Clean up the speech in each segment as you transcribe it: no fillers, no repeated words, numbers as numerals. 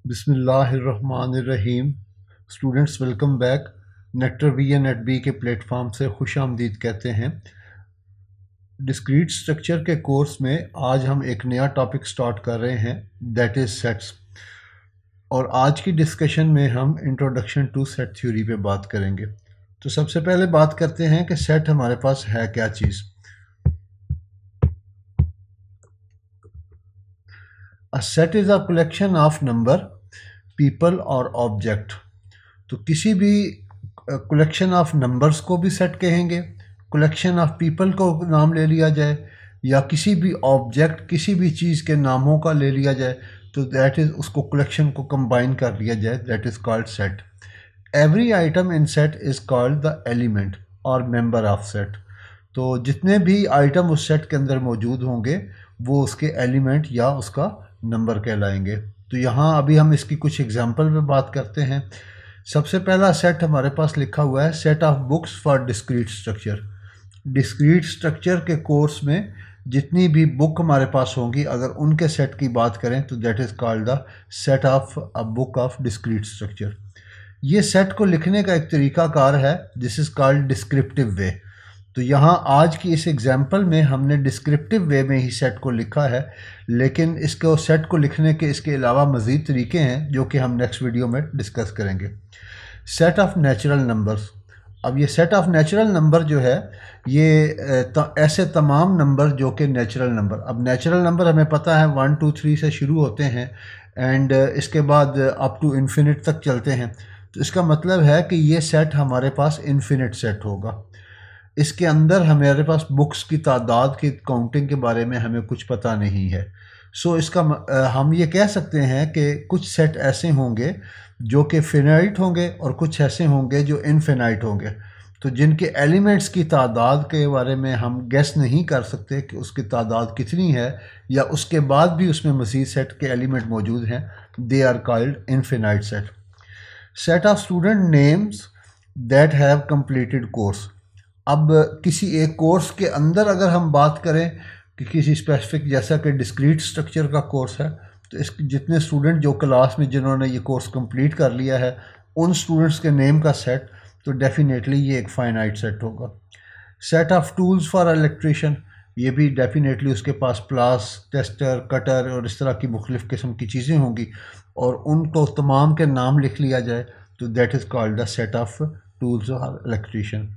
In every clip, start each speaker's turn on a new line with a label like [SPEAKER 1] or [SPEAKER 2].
[SPEAKER 1] बिस्मिल्लाहिर्रहमानिर्रहीम। Students welcome back. नेक्टर बी या नेट बी के प्लेटफॉर्म से खुश आमदीद कहते हैं। डिस्क्रीट स्ट्रक्चर के कोर्स में आज हम एक नया टॉपिक स्टार्ट कर रहे हैं, दैट इज़ सेट्स। और आज की डिस्कशन में हम इंट्रोडक्शन टू सेट थ्योरी पे बात करेंगे। तो सबसे पहले बात करते हैं कि सेट हमारे पास है क्या चीज़। A set is a collection of number, people और ऑब्जेक्ट। तो किसी भी कलेक्शन ऑफ नंबर्स को भी सेट कहेंगे, कलेक्शन ऑफ पीपल को नाम ले लिया जाए, या किसी भी ऑब्जेक्ट किसी भी चीज़ के नामों का ले लिया जाए, तो दैट इज़ उसको कलेक्शन को कंबाइन कर लिया जाए, that is called set. Every item in set is called the element और मेंबर ऑफ सेट। तो जितने भी आइटम उस सेट के अंदर मौजूद होंगे वो उसके एलिमेंट या उसका नंबर कहलाएंगे। तो यहाँ अभी हम इसकी कुछ एग्जांपल पे बात करते हैं। सबसे पहला सेट हमारे पास लिखा हुआ है, set of books for discrete structure. Discrete structure के कोर्स में जितनी भी बुक हमारे पास होंगी, अगर उनके सेट की बात करें तो that is called the set of a book of discrete structure. ये सेट को लिखने का एक तरीकाकार है, दिस इज़ कॉल्ड डिस्क्रिप्टिव वे। तो यहाँ आज की इस एग्जाम्पल में हमने डिस्क्रिप्टिव वे में ही सेट को लिखा है, लेकिन इसको सेट को लिखने के इसके अलावा मज़ीद तरीके हैं जो कि हम नेक्स्ट वीडियो में डिस्कस करेंगे। Set of natural numbers. अब ये सेट ऑफ नेचुरल नंबर जो है ये ऐसे तमाम नंबर जो कि नेचुरल नंबर, अब नेचुरल नंबर हमें पता है 1 2 3 से शुरू होते हैं एंड इसके बाद अप टू इन्फिनिट तक चलते हैं। तो इसका मतलब है कि ये सेट हमारे पास इन्फिनिट सेट होगा। इसके अंदर हमारे पास बुक्स की तादाद की काउंटिंग के बारे में हमें कुछ पता नहीं है। सो इसका हम ये कह सकते हैं कि कुछ सेट ऐसे होंगे जो कि फिनाइट होंगे और कुछ ऐसे होंगे जो इनफिनाइट होंगे। तो जिनके एलिमेंट्स की तादाद के बारे में हम गेस नहीं कर सकते कि उसकी तादाद कितनी है, या उसके बाद भी उसमें मज़ीद सेट के एलिमेंट मौजूद हैं, they are called infinite set. Set of student names that have completed course. अब किसी एक कोर्स के अंदर अगर हम बात करें कि किसी स्पेसिफिक, जैसा कि डिस्क्रीट स्ट्रक्चर का कोर्स है, तो इस जितने स्टूडेंट जो क्लास में जिन्होंने ये कोर्स कंप्लीट कर लिया है उन स्टूडेंट्स के नेम का सेट, तो डेफिनेटली ये एक फाइनाइट सेट होगा। Set of tools for electrician, ये भी डेफिनेटली उसके पास प्लास, टेस्टर, कटर और इस तरह की मुख्तलिफ़ किस्म की चीज़ें होंगी, और उनको तमाम के नाम लिख लिया जाए तो that is called the set of tools of electrician.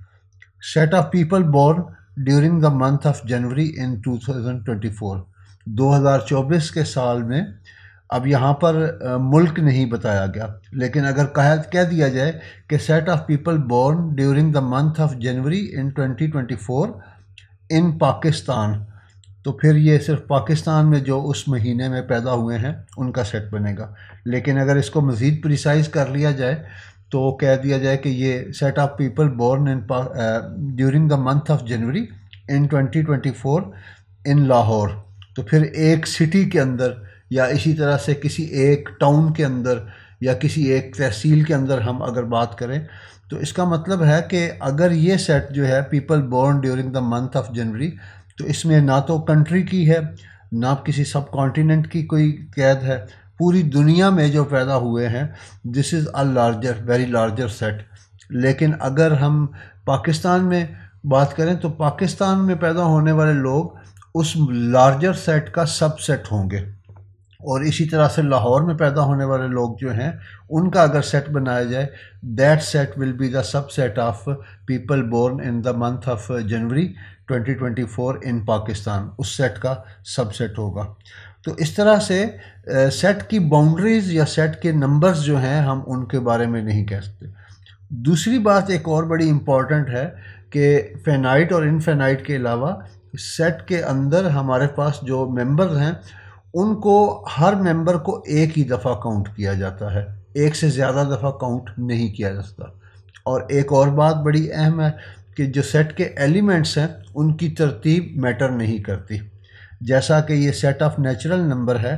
[SPEAKER 1] Set of people born during the month of January in 2024, 2024 के साल में। अब यहाँ पर मुल्क नहीं बताया गया, लेकिन अगर कह दिया जाए कि set of people born during the month of January in 2024 in Pakistan, तो फिर ये सिर्फ पाकिस्तान में जो उस महीने में पैदा हुए हैं उनका सेट बनेगा। लेकिन अगर इसको मज़ीद प्रिसाइज कर लिया जाए तो कह दिया जाए कि ये set of people born in during the month of January in 2024 in Lahore, तो फिर एक सिटी के अंदर या इसी तरह से किसी एक टाउन के अंदर या किसी एक तहसील के अंदर हम अगर बात करें, तो इसका मतलब है कि अगर ये सेट जो है people born during the month of January, तो इसमें ना तो कंट्री की है ना किसी सब कॉन्टिनेंट की कोई कैद है, पूरी दुनिया में जो पैदा हुए हैं, this is a larger, very larger set. लेकिन अगर हम पाकिस्तान में बात करें तो पाकिस्तान में पैदा होने वाले लोग उस लार्जर सेट का सबसेट होंगे, और इसी तरह से लाहौर में पैदा होने वाले लोग जो हैं उनका अगर सेट बनाया जाए, that set will be the subset of people born in the month of January 2024 in Pakistan, उस सेट का सबसेट होगा। तो इस तरह से सेट की बाउंड्रीज़ या सेट के नंबर्स जो हैं हम उनके बारे में नहीं कह सकते। दूसरी बात एक और बड़ी इम्पॉर्टेंट है कि फेनाइट और इनफेनाइट के अलावा सेट के अंदर हमारे पास जो मेंबर्स हैं उनको, हर मेंबर को एक ही दफ़ा काउंट किया जाता है, एक से ज़्यादा दफ़ा काउंट नहीं किया जा सकता। और एक और बात बड़ी अहम है कि जो सेट के एलिमेंट्स हैं उनकी तरतीब मैटर नहीं करती। जैसा कि ये सेट ऑफ नेचुरल नंबर है,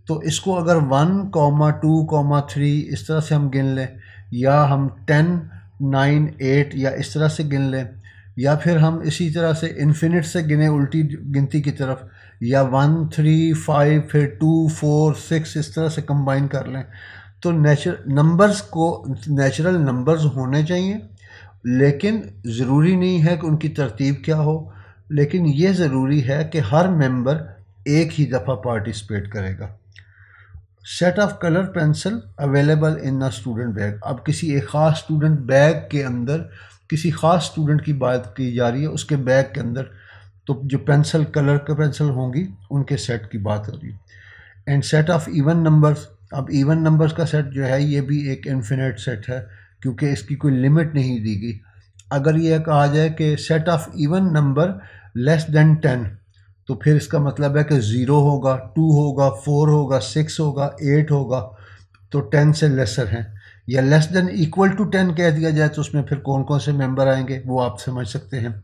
[SPEAKER 1] तो इसको अगर 1, 2, 3 इस तरह से हम गिन लें, या हम 10, 9, 8 या इस तरह से गिन लें, या फिर हम इसी तरह से इन्फिनिट से गिने उल्टी गिनती की तरफ, या 1 3 5 फिर 2 4 6 इस तरह से कंबाइन कर लें, तो नेचुरल नंबर्स होने चाहिए, लेकिन ज़रूरी नहीं है कि उनकी तरतीब क्या हो, लेकिन ये ज़रूरी है कि हर मेंबर एक ही दफ़ा पार्टिसिपेट करेगा। Set of colour pencil available in a student bag. अब किसी एक ख़ास स्टूडेंट बैग के अंदर किसी ख़ास स्टूडेंट की बात की जा रही है, उसके बैग के अंदर तो जो पेंसिल कलर के पेंसिल होंगी उनके सेट की बात हो रही है। And set of even numbers. अब इवन नंबर्स का सेट जो है ये भी एक इन्फिनिट सेट है, क्योंकि इसकी कोई लिमिट नहीं दी गई। अगर ये कहा जाए कि set of even number less than 10, तो फिर इसका मतलब है कि 0 होगा, 2 होगा, 4 होगा, 6 होगा, 8 होगा, तो 10 से लेसर हैं। या लेस देन इक्वल टू 10 कह दिया जाए तो उसमें फिर कौन कौन से मेंबर आएंगे वो आप समझ सकते हैं।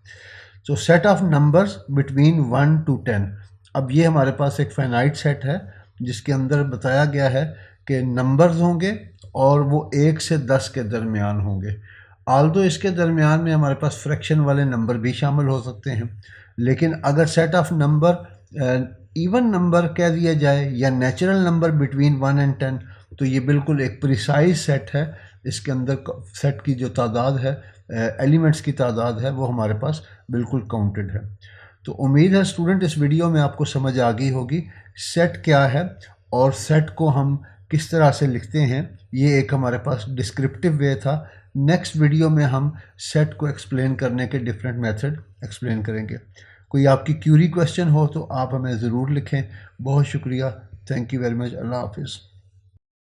[SPEAKER 1] सो set of numbers between 1 to 10। अब ये हमारे पास एक फाइनाइट सेट है जिसके अंदर बताया गया है कि नंबर्स होंगे और वो 1 से 10 के दरमियान होंगे। आल्दो इसके दरमियान में हमारे पास फ्रैक्शन वाले नंबर भी शामिल हो सकते हैं, लेकिन अगर set of number even number कह दिया जाए या नेचुरल नंबर बिटवीन 1 and 10, तो ये बिल्कुल एक प्रिसाइज सेट है। इसके अंदर सेट की जो तादाद है, एलिमेंट्स की तादाद है, वो हमारे पास बिल्कुल काउंटेड है। तो उम्मीद है स्टूडेंट इस वीडियो में आपको समझ आ गई होगी सेट क्या है और सेट को हम किस तरह से लिखते हैं। ये एक हमारे पास डिस्क्रिप्टिव वे था। नेक्स्ट वीडियो में हम सेट को एक्सप्लेन करने के डिफरेंट मेथड एक्सप्लेन करेंगे। कोई आपकी क्यूरी क्वेश्चन हो तो आप हमें ज़रूर लिखें। बहुत शुक्रिया। Thank you very much. Allah हाफिज़।